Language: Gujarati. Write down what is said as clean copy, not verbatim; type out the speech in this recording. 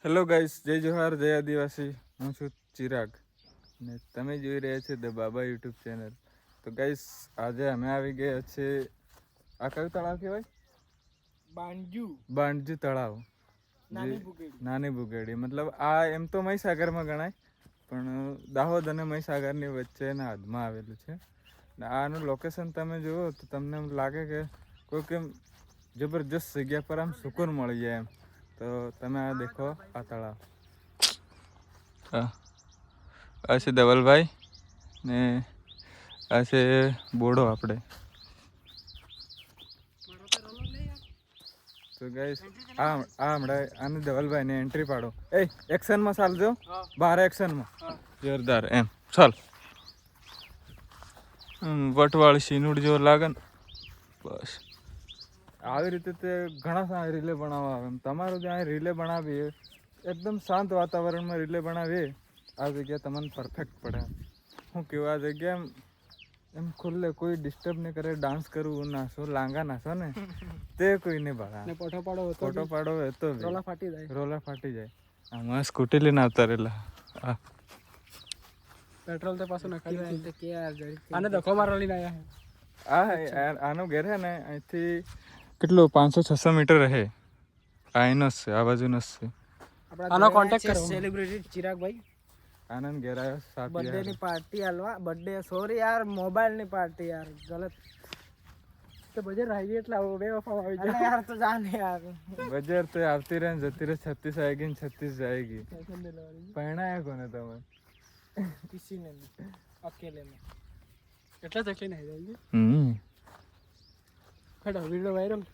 હેલો ગાઈસ, જય જોહાર, જય આદિવાસી. હું છું ચિરાગ ને તમે જોઈ રહ્યા છો ધ બાબા યુટ્યુબ ચેનલ. તો ગાઈસ, આજે અમે આવી ગયા છે. આ કયું તળાવ કહેવાય? બાંડજુ તળાવ, નાની બુગેડી. મતલબ આ એમ તો મહીસાગરમાં ગણાય, પણ દાહોદ અને મહીસાગરની વચ્ચેના હદમાં આવેલું છે. ને આનું લોકેશન તમે જુઓ તો તમને એમ લાગે કે કોઈક એમ જબરજસ્ત જગ્યા પર આમ સુકૂન મળી જાય એમ. તો તમે આ દેખો, આ તળાવ. આ છે ધવલભાઈ ને આ છે બોડો આપણે. તો ગાઈસ, આ હમણાં આને ધવલભાઈ ને એન્ટ્રી પાડો. એક્શનમાં ચાલજો, 12 એક્શનમાં જોરદાર એમ ચાલ. વટવાળી સીનુડ જેવો લાગે ને, બસ આવી રીતે તે ઘણા સારા રીલે બનાવવા આવે. તમારું ત્યાં રીલે બનાવીએ એકદમ શાંત વાતાવરણમાં રીલે બનાવીએ, આ જગ્યા તમને પરફેક્ટ પડે. હું કેવું, આ જગ્યા એમ ખુલ્લે, કોઈ ડિસ્ટર્બ નહીં કરે. ડાન્સ કરવું, નાસો, લાંગા નાસો ને તે કોઈ નહીં ભાડા. ફોટો પાડો હોય તો રોલા ફાટી જાય. આમાં સ્કૂટી લઈને આવતા રહેલા. પેટ્રોલ તો પાછું નખાડી આને ધક્કો મારવા લઈને આવ્યા. આનો ઘેર છે ને અહીંથી કેટલું 500-600 મીટર રહે. આ એનો જ છે, આ બાજુનો જ છે. આનો કોન્ટેક્ટ કરો. સેલિબ્રિટી ચિરાગભાઈ આનંદ ઘેર આવ્યો. બર્થડે ની પાર્ટી આલવા. બર્થડે સોરી યાર, મોબાઈલ ની પાર્ટી યાર, ગલત. તો બજેટ આવી ગઈ એટલે બે વફા આવી જાય યાર. તો જાને યાર, બજેટ તો આવતી રહે ને જતી રહે. 36 આएगी ને 36 जाएगी. પહેણાયા કોને તમે? કિસી ને નહીં, અકેલે में. એટલા તકલીફ નહીં જાય. હમ ફેડો વિડિયો વાયરલ.